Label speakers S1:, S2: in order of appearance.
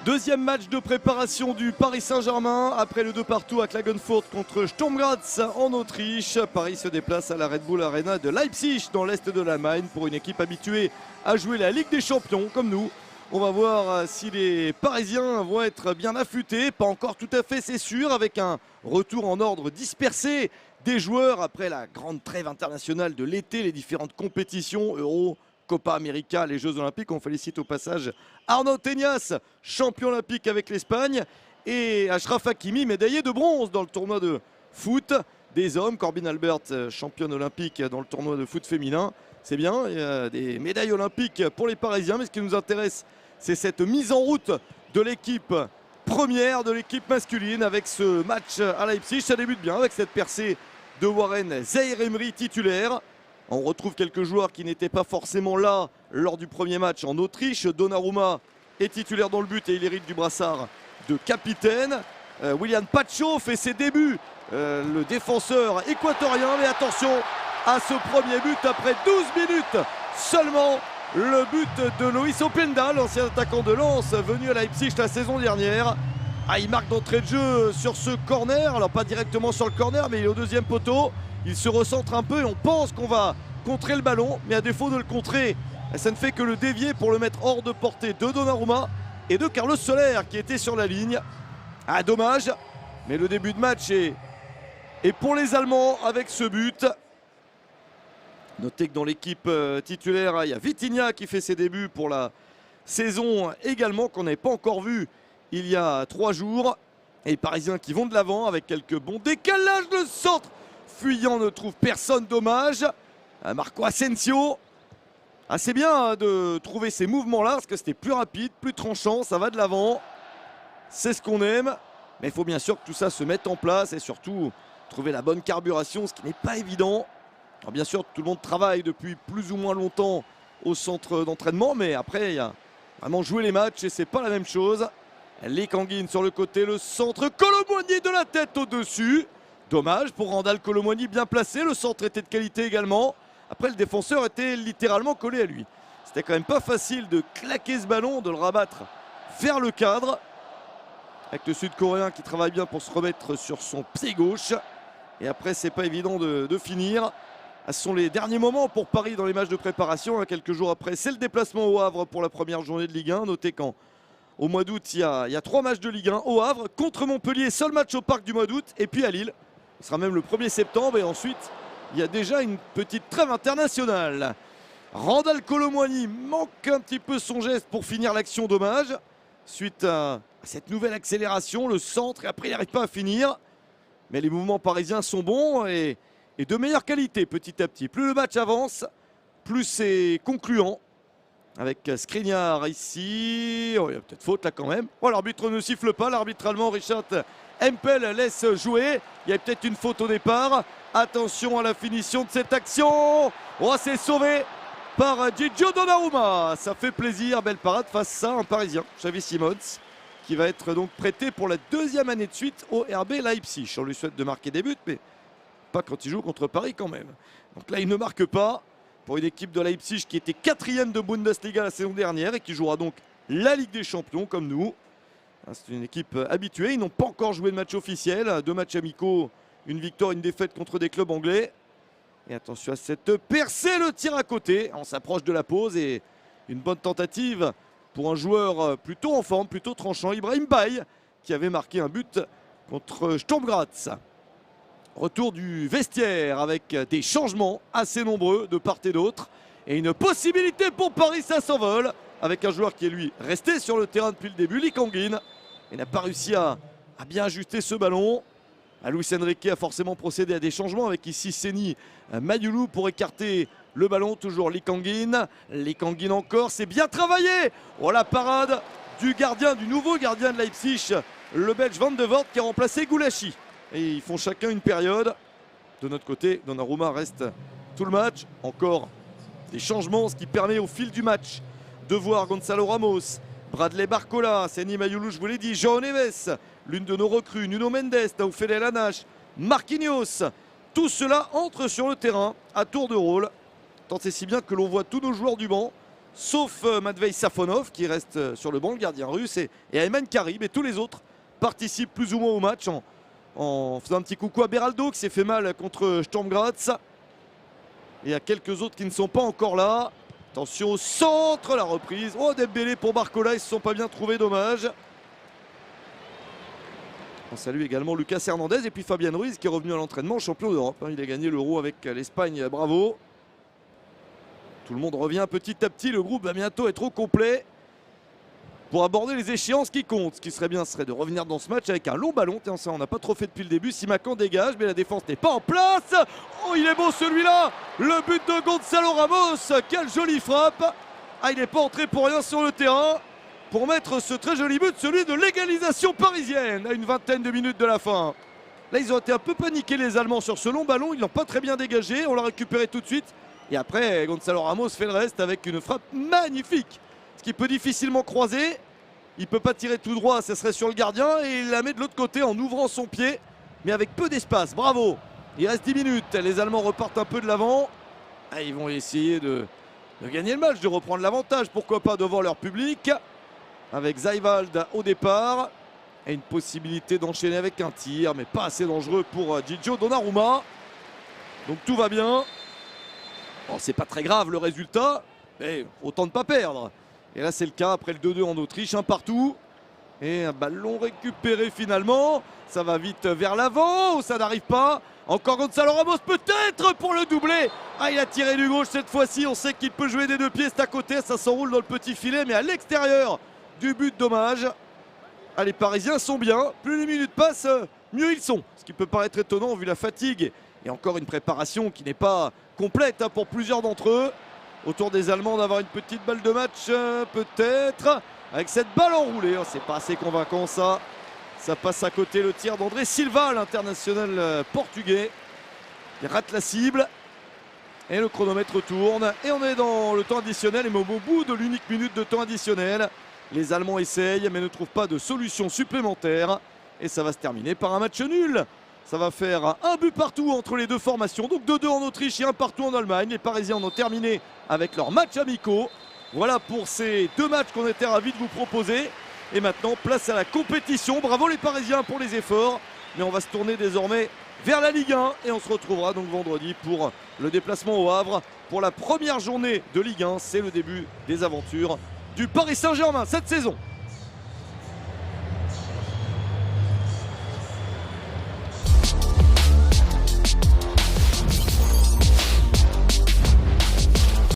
S1: Deuxième match de préparation du Paris Saint-Germain après le 2 partout à Klagenfurt contre Sturm Graz en Autriche. Paris se déplace à la Red Bull Arena de Leipzig dans l'est de l'Allemagne pour une équipe habituée à jouer la Ligue des Champions comme nous. On va voir si les Parisiens vont être bien affûtés, pas encore tout à fait c'est sûr, avec un retour en ordre dispersé des joueurs après la grande trêve internationale de l'été, les différentes compétitions, Euro, Copa América, les Jeux Olympiques. On félicite au passage Arnaud Tenas, champion olympique avec l'Espagne, et Achraf Hakimi, médaillé de bronze dans le tournoi de foot des hommes. Corbin Albert, championne olympique dans le tournoi de foot féminin. C'est bien, il y a des médailles olympiques pour les Parisiens, mais ce qui nous intéresse, c'est cette mise en route de l'équipe première, de l'équipe masculine, avec ce match à Leipzig. Ça débute bien avec cette percée de Warren Zaïre-Emery titulaire. On retrouve quelques joueurs qui n'étaient pas forcément là lors du premier match en Autriche. Donnarumma est titulaire dans le but et il hérite du brassard de capitaine. William Pacho fait ses débuts, le défenseur équatorien. Mais attention à ce premier but après 12 minutes seulement. Le but de Loïs Openda, l'ancien attaquant de Lens, venu à Leipzig la saison dernière. Il marque d'entrée de jeu sur ce corner. Alors pas directement sur le corner, mais il est au deuxième poteau. Il se recentre un peu et on pense qu'on va contrer le ballon. Mais à défaut de le contrer, ça ne fait que le dévier pour le mettre hors de portée de Donnarumma et de Carlos Soler qui était sur la ligne. Dommage, mais le début de match est pour les Allemands avec ce but. Notez que dans l'équipe titulaire, il y a Vitinha qui fait ses débuts pour la saison également, qu'on n'avait pas encore vu il y a 3 jours. Et les Parisiens qui vont de l'avant avec quelques bons décalages de centre. Fuyant ne trouve personne, dommage. Marco Asensio. C'est bien de trouver ces mouvements-là parce que c'était plus rapide, plus tranchant, ça va de l'avant. C'est ce qu'on aime. Mais il faut bien sûr que tout ça se mette en place et surtout trouver la bonne carburation, ce qui n'est pas évident. Alors bien sûr, tout le monde travaille depuis plus ou moins longtemps au centre d'entraînement, mais après, il y a vraiment joué les matchs et c'est pas la même chose. Lee Kang-in sur le côté, le centre, Kolo Muani de la tête au-dessus. Dommage pour Randal Kolo Muani, bien placé, le centre était de qualité également. Après, le défenseur était littéralement collé à lui. C'était quand même pas facile de claquer ce ballon, de le rabattre vers le cadre. Avec le Sud-Coréen qui travaille bien pour se remettre sur son pied gauche. Et après, c'est pas évident de finir. Ce sont les derniers moments pour Paris dans les matchs de préparation. Quelques jours après, c'est le déplacement au Havre pour la première journée de Ligue 1. Notez qu'au mois d'août, il y a 3 matchs de Ligue 1 au Havre. Contre Montpellier, seul match au Parc du mois d'août. Et puis à Lille, ce sera même le 1er septembre. Et ensuite, il y a déjà une petite trêve internationale. Randal Kolo Muani manque un petit peu son geste pour finir l'action, dommage. Suite à cette nouvelle accélération, le centre, et après il n'arrive pas à finir. Mais les mouvements parisiens sont bons et de meilleure qualité petit à petit. Plus le match avance, plus c'est concluant. Avec Skriniar ici. Il y a peut-être faute là quand même. L'arbitre ne siffle pas. L'arbitre allemand Richard Hempel laisse jouer. Il y a peut-être une faute au départ. Attention à la finition de cette action. C'est sauvé par Gigio Donnarumma. Ça fait plaisir. Belle parade face à un Parisien, Xavi Simons, qui va être donc prêté pour la 2e année de suite au RB Leipzig. On lui souhaite de marquer des buts, mais pas quand il joue contre Paris quand même. Donc là, il ne marque pas pour une équipe de Leipzig qui était 4e de Bundesliga la saison dernière et qui jouera donc la Ligue des Champions comme nous. C'est une équipe habituée. Ils n'ont pas encore joué de match officiel. 2 matchs amicaux, une victoire, une défaite contre des clubs anglais. Et attention à cette percée, le tir à côté. On s'approche de la pause et une bonne tentative pour un joueur plutôt en forme, plutôt tranchant, Ibrahim Baye, qui avait marqué un but contre Sturm Graz. Retour du vestiaire avec des changements assez nombreux de part et d'autre. Et une possibilité pour Paris, ça s'envole. Avec un joueur qui est lui resté sur le terrain depuis le début, Lee Kang-in. Et n'a pas réussi à bien ajuster ce ballon. Luis Enrique a forcément procédé à des changements avec ici Seny Mayulu pour écarter le ballon. Toujours Lee Kang-in. Lee Kang-in encore, c'est bien travaillé. La parade du gardien, du nouveau gardien de Leipzig, le Belge Van de Voort qui a remplacé Goulachi. Et ils font chacun une période. De notre côté, Donnarumma reste tout le match. Encore des changements, ce qui permet au fil du match de voir Gonzalo Ramos, Bradley Barcola, Seny Mayulu, je vous l'ai dit, João Neves, l'une de nos recrues, Nuno Mendes, Taoufélé Lanache, Marquinhos. Tout cela entre sur le terrain à tour de rôle. Tant et si bien que l'on voit tous nos joueurs du banc sauf Matvei Safonov qui reste sur le banc, le gardien russe, et Ayman Karim. Et tous les autres participent plus ou moins au match en faisant un petit coucou à Beraldo qui s'est fait mal contre Sturm Graz. Et il y a quelques autres qui ne sont pas encore là. Attention au centre, la reprise. Oh, Dembélé pour Barcola, ils ne se sont pas bien trouvés, dommage. On salue également Lucas Hernandez et puis Fabien Ruiz qui est revenu à l'entraînement, champion d'Europe. Il a gagné l'Euro avec l'Espagne, bravo. Tout le monde revient petit à petit, le groupe va bientôt être au complet pour aborder les échéances qui comptent. Ce qui serait bien, ce serait de revenir dans ce match avec un long ballon. Tiens, ça, on n'a pas trop fait depuis le début. Simakan dégage, mais la défense n'est pas en place. Oh, il est beau celui-là. Le but de Gonzalo Ramos. Quelle jolie frappe. Ah, il n'est pas entré pour rien sur le terrain pour mettre ce très joli but, celui de l'égalisation parisienne à une vingtaine de minutes de la fin. Là, ils ont été un peu paniqués, les Allemands, sur ce long ballon. Ils l'ont pas très bien dégagé. On l'a récupéré tout de suite. Et après, Gonzalo Ramos fait le reste avec une frappe magnifique. Ce qui peut difficilement croiser. Il ne peut pas tirer tout droit, ça serait sur le gardien. Et il la met de l'autre côté en ouvrant son pied, mais avec peu d'espace. Bravo. Il reste 10 minutes. Les Allemands repartent un peu de l'avant. Ils vont essayer de gagner le match, de reprendre l'avantage. Pourquoi pas devant leur public. Avec Zaiwald au départ. Et une possibilité d'enchaîner avec un tir, mais pas assez dangereux pour Gigio Donnarumma. Donc tout va bien. Bon, c'est pas très grave le résultat, mais autant ne pas perdre. Et là c'est le cas après le 2-2 en Autriche, un partout. Et un ballon récupéré finalement. Ça va vite vers l'avant ou ça n'arrive pas. Encore Gonzalo Ramos peut-être pour le doubler. Ah, il a tiré du gauche cette fois-ci. On sait qu'il peut jouer des deux pieds, c'est à côté. Ça s'enroule dans le petit filet, mais à l'extérieur du but, dommage. Ah, les Parisiens sont bien. Plus les minutes passent, mieux ils sont. Ce qui peut paraître étonnant vu la fatigue. Et encore une préparation qui n'est pas complète pour plusieurs d'entre eux. Autour des Allemands d'avoir une petite balle de match peut-être. Avec cette balle enroulée, c'est pas assez convaincant ça. Ça passe à côté, le tir d'André Silva, l'international portugais. Il rate la cible. Et le chronomètre tourne. Et on est dans le temps additionnel. Et au bout de l'unique minute de temps additionnel, les Allemands essayent mais ne trouvent pas de solution supplémentaire. Et ça va se terminer par un match nul. Ça va faire un but partout entre les deux formations. Donc 2-2 en Autriche et un partout en Allemagne. Les Parisiens en ont terminé avec leurs matchs amicaux. Voilà pour ces deux matchs qu'on était ravis de vous proposer. Et maintenant, place à la compétition. Bravo les Parisiens pour les efforts. Mais on va se tourner désormais vers la Ligue 1. Et on se retrouvera donc vendredi pour le déplacement au Havre. Pour la première journée de Ligue 1, c'est le début des aventures du Paris Saint-Germain cette saison.